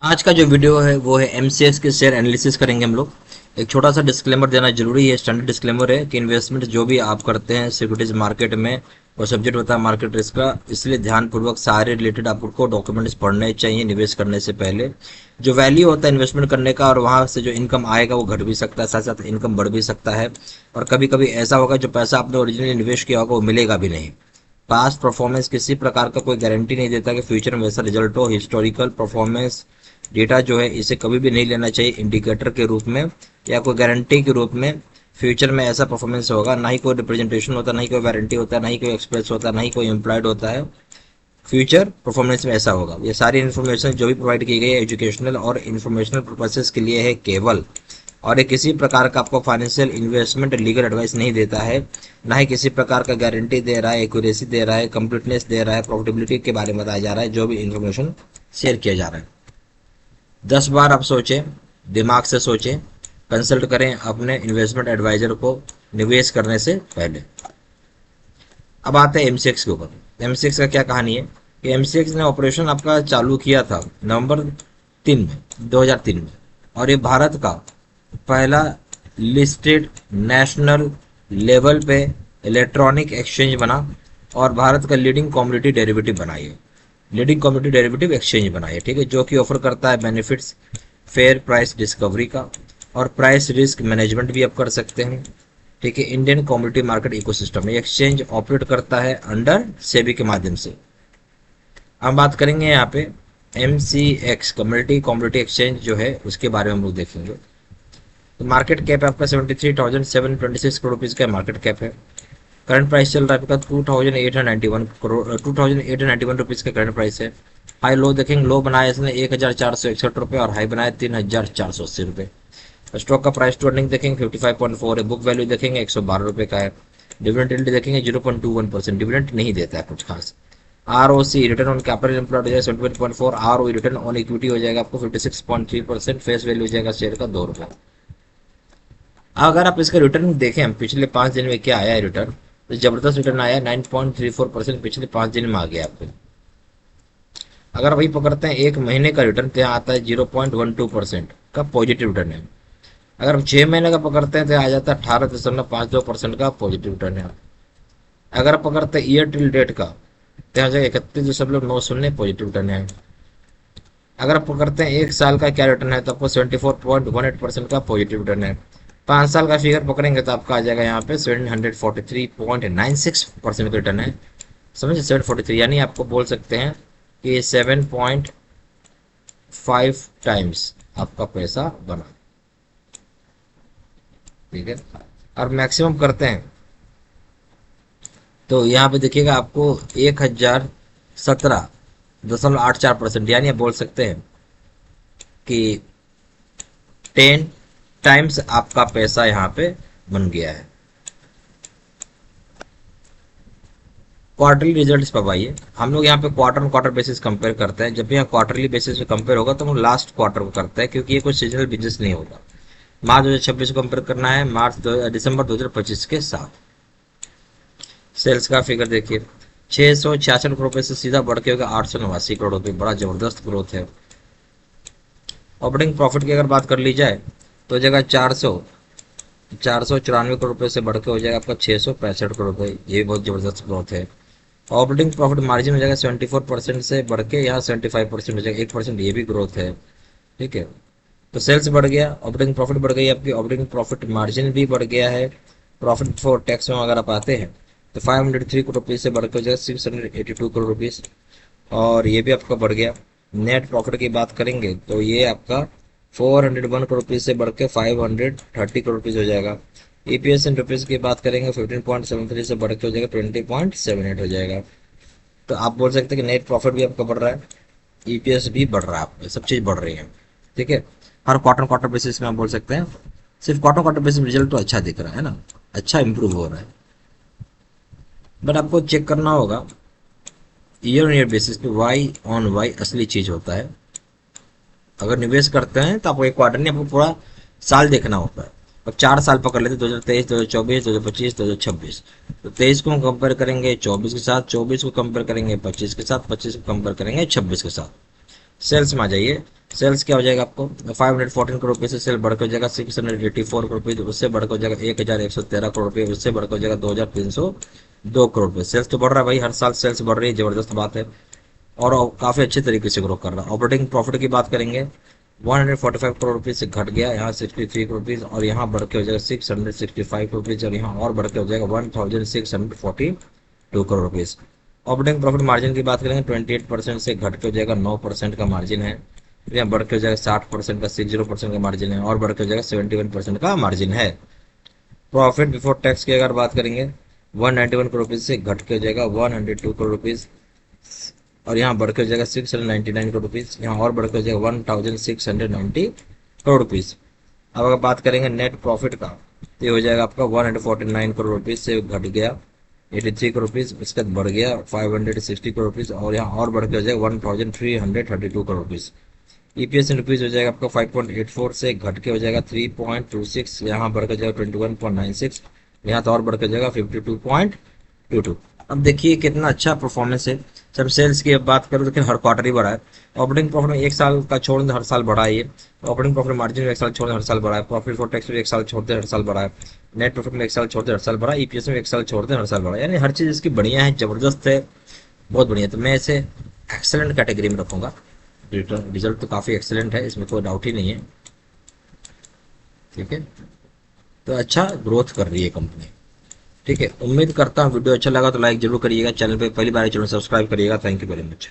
आज का जो वीडियो है वो है एमसीएक्स के शेयर एनालिसिस करेंगे हम लोग। एक छोटा सा डिस्क्लेमर देना जरूरी है, स्टैंडर्ड डिस्क्लेमर है कि इन्वेस्टमेंट जो भी आप करते हैं सिक्योरिटीज मार्केट में वो सब्जेक्ट होता है मार्केट रिस्क का, इसलिए ध्यानपूर्वक सारे रिलेटेड आपको डॉक्यूमेंट्स पढ़ने चाहिए निवेश करने से पहले। जो वैल्यू होता है इन्वेस्टमेंट करने का और वहां से जो इनकम आएगा वो घट भी सकता है, साथ साथ इनकम बढ़ भी सकता है। और कभी कभी ऐसा होगा जो पैसा आपने ओरिजिनली निवेश किया होगा वो मिलेगा भी नहीं। पास्ट परफॉर्मेंस किसी प्रकार का कोई गारंटी नहीं देता कि फ्यूचर में वैसा रिजल्ट हो। हिस्टोरिकल परफॉर्मेंस डेटा जो है इसे कभी भी नहीं लेना चाहिए इंडिकेटर के रूप में या कोई गारंटी के रूप में। फ्यूचर में ऐसा परफॉर्मेंस होगा, ना ही कोई रिप्रेजेंटेशन होता, ना ही कोई वारंटी होता, ना ही कोई एक्सप्रेस होता, ना ही कोई एम्प्लॉयड होता है। फ्यूचर परफॉर्मेंस में ऐसा होगा। ये सारी इन्फॉर्मेशन जो भी प्रोवाइड की गई है एजुकेशनल और इन्फॉर्मेशनल पर्पसेस के लिए है केवल, और ये किसी प्रकार का आपको फाइनेंशियल इन्वेस्टमेंट लीगल एडवाइस नहीं देता है, ना ही किसी प्रकार का गारंटी दे रहा है, एक्यूरेसी दे रहा है, कंप्लीटनेस दे रहा है, प्रॉफिटेबिलिटी के बारे में बताया जा रहा है। जो भी इन्फॉर्मेशन शेयर किया जा रहा है 10 बार आप सोचें, दिमाग से सोचें, कंसल्ट करें अपने इन्वेस्टमेंट एडवाइजर को निवेश करने से पहले। अब आते हैं एमसीएक्स के ऊपर। एमसीएक्स का क्या कहानी है कि एमसीएक्स ने ऑपरेशन आपका चालू किया था नवंबर 2003 में, और ये भारत का पहला लिस्टेड नेशनल लेवल पे इलेक्ट्रॉनिक एक्सचेंज बना और भारत का लीडिंग कमोडिटी डेरिवेटिव बना। ये लीडिंग कमोडिटी डेरिवेटिव एक्सचेंज बना है, ठीक है, जो कि ऑफर करता है बेनिफिट्स फेयर प्राइस डिस्कवरी का और प्राइस रिस्क मैनेजमेंट भी आप कर सकते हैं, ठीक है। इंडियन कमोडिटी मार्केट इकोसिस्टम में एक्सचेंज ऑपरेट करता है अंडर सेबी के माध्यम से। हम बात करेंगे यहाँ पे एमसीएक्स कमोडिटी एक्सचेंज जो है उसके बारे में हम लोग देखेंगे। तो मार्केट कैप आपका 73,726 करोड़ रुपीज का मार्केट कैप है। करंट प्राइस चल रहा है आपका 2,891 रुपीज का करंट प्राइस है। हाई लो देखेंगे, लो बनाया इसने 1,461 रुपये और हाई बनाया 3,480 रुपये। स्टॉक का प्राइस टू अर्निंग देखेंगे 55.4 है। बुक वैल्यू देखेंगे 112 रुपये का है। डिविडेंड यील्ड देखेंगे 0.21%, डिविडेंड नहीं देता है कुछ खास। ROC return on capital employed हो जाएगा 71.4, आरओई रिटर्न ऑन इक्विटी हो जाएगा आपको 56.3%, फेस वैल्यू हो जाएगा शेयर का 2 रुपये। अगर आप इसका रिटर्न देखें हम पिछले 5 दिन में क्या आया है रिटर्न, तो जबरदस्त रिटर्न आया 9.34% पिछले 5 दिन में आ गया आपको। अगर वही पकड़ते हैं एक महीने का रिटर्न तो यहाँ आता है 0.12% का पॉजिटिव रिटर्न है। अगर हम 6 महीने का पकड़ते हैं तो आ जाता है 18.52% का पॉजिटिव रिटर्न है। अगर आप पकड़ते हैं ईयर टिल डेट का तो यहाँ जाएगा 31.90 पॉजिटिव रिटर्न है। अगर आप पकड़ते हैं 1 साल का क्या रिटर्न है तो आपको 74.18% का पॉजिटिव रिटर्न है। 5 साल का फिगर पकड़ेंगे तो आपका आ जाएगा यहाँ पे 743.96% का रिटर्न है। समझे, 743 यानी आपको बोल सकते हैं कि 7.5 टाइम्स आपका पैसा बना, ठीक है। और मैक्सिमम करते हैं तो यहाँ पे देखिएगा आपको 1,017.84%, यानी आप बोल सकते हैं कि 10 टाइम्स आपका पैसा यहाँ पे बन गया है। क्वार्टरली रिजल्ट्स पर आइए, हम लोग यहाँ पे quarter on quarter basis compare करते हैं। जब भी यहाँ क्वार्टरली बेसिस पे कंपेयर होगा तो हम लास्ट क्वार्टर को करते हैं, क्योंकि ये कोई सीजनल बिजनेस नहीं होगा। मार्च 2026 को कंपेयर करना है दिसंबर 2025 के साथ। सेल्स का फिगर देखिए 666 करोड़ रुपए से सीधा बढ़ के होगा 889 करोड़ रुपए, बड़ा जबरदस्त ग्रोथ है। ऑपरेटिंग प्रॉफिट की अगर बात कर ली जाए तो जगह 494 करोड़ रुपए से बढ़ के हो जाएगा आपका 665 करोड़ रुपए, ये भी बहुत जबरदस्त ग्रोथ है। ऑपरेटिंग प्रॉफिट मार्जिन हो जाएगा 74% से बढ़ के यहाँ 75% हो जाएगा, 1% ये भी ग्रोथ है, ठीक है। तो सेल्स बढ़ गया, ऑपरेटिंग प्रॉफिट बढ़ गई आपकी, ऑपरेटिंग प्रॉफिट मार्जिन भी बढ़ गया है। प्रॉफिट बिफोर टैक्स में अगर आप आते हैं तो 503 करोड़ रुपीज से बढ़कर जो है 682 करोड़ रुपीज, और ये भी आपका बढ़ गया। नेट प्रॉफिट की बात करेंगे तो ये आपका 401 करोड़ रुपीज से बढ़ के 530 करोड़ रुपीज हो जाएगा। ईपीएस इन रुपीज की बात करेंगे 15.73 से बढ़ के हो जाएगा 20.78 हो जाएगा। तो आप बोल सकते हैं कि नेट प्रॉफिट भी आपका बढ़ रहा है, ईपीएस भी बढ़ रहा है, आपका सब चीज बढ़ रही है, ठीक है। हर क्वार्टर क्वार्टर बेसिस में आप बोल सकते हैं, सिर्फ क्वार्टर क्वार्टर बेसिस में रिजल्ट तो अच्छा दिख रहा है ना, अच्छा इंप्रूव हो रहा है। बट आपको चेक करना होगा ईयर ऑन ईयर बेसिस पे, वाई ऑन वाई असली चीज होता है। अगर निवेश करते हैं तो आपको एक क्वार्टर नहीं, आपको पूरा साल देखना होता है। अब 4 साल पकड़ लेते 2023, 2024, 2025, 2026, तो 23 को हम कंपेयर करेंगे 24 के साथ, 24 को कंपेयर करेंगे 25 के साथ, 25 को कंपेयर करेंगे 26 के साथ। सेल्स में आ जाइए, सेल्स क्या हो जाएगा आपको 514 करोड़ रुपये से सेल बढ़कर हो जाएगा 684 करोड़ रुपये, उससे बढ़कर हो जाएगा 1113 करोड़ रुपये, उससे बढ़कर हो जाएगा 2302 करोड़ रुपये। सेल्स तो बढ़ रहा है भाई, हर साल सेल्स बढ़ रही है, जबरदस्त बात है। और काफी अच्छे तरीके से ग्रो कर रहा है। ऑपरेटिंग प्रॉफिट की बात करेंगे 145 करोड़ रुपीज से घट गया, यहाँ 63 करोड़ रुपीज, और यहाँ बढ़ के हो जाएगा 665 करोड़ रुपीज, और यहाँ और बढ़ के हो जाएगा 1642 crore rupees. Operating profit margin की बात करेंगे 28% से घट के हो जाएगा 9% का मार्जिन है। फिर यहाँ बढ़ के हो जाएगा 60% का 60% का मार्जिन है, और बढ़ के हो जाएगा 71% का मार्जिन है। प्रॉफिट बिफोर टैक्स की अगर बात करेंगे 191 करोड़ रुपीज से घट के हो जाएगा 102 करोड़ रुपीज, और यहाँ बढ़ के हो जाएगा 699 करोड़ रुपीज, यहाँ और बढ़ के हो जाएगा 1690 करोड़ रुपीज। अब अगर बात करेंगे नेट प्रॉफिट का, तो ये हो जाएगा आपका 149 करोड़ रुपीज से घट गया 83 करोड़ रुपीज, इसके बाद बढ़ गया 560 करोड़ रुपीज, और यहाँ और बढ़ के हो जाएगा 1332 crore rupees. EPS in rupees हो जाएगा आपका 5.84 से घट के हो जाएगा 3.26, यहाँ बढ़ के जाएगा 21.96, यहाँ तो और बढ़ के जाएगा 52.22। अब देखिए कितना अच्छा परफॉर्मेंस है। जब सेल्स की अब बात करूँ तो हर क्वार्टर ही बढ़ा है। ऑपरेटिंग प्रॉफिट में एक साल का छोड़ हर साल बढ़ा है ये। ऑपरेटिंग प्रॉफिट मार्जिन में एक साल छोड़ हर साल बढ़ा है। प्रॉफिट फॉर टैक्स में एक साल छोड़ते हर साल बढ़ा है। नेट प्रॉफिट में एक साल छोड़ते हर साल बढ़ा, ईपीएस में एक साल छोड़ते हर साल बढ़ा, यानी हर चीज इसकी बढ़िया है, जबरदस्त है, बहुत बढ़िया। तो मैं इसे एक्सेलेंट कैटेगरी में रखूंगा। रिजल्ट तो काफी एक्सेलेंट है, इसमें कोई डाउट ही नहीं है। ठीक है, तो अच्छा ग्रोथ कर रही है कंपनी। ठीक है, उम्मीद करता हूँ वीडियो अच्छा लगा तो लाइक जरूर करिएगा, चैनल पे पहली बार चैनल सब्सक्राइब करिएगा। Thank you very much.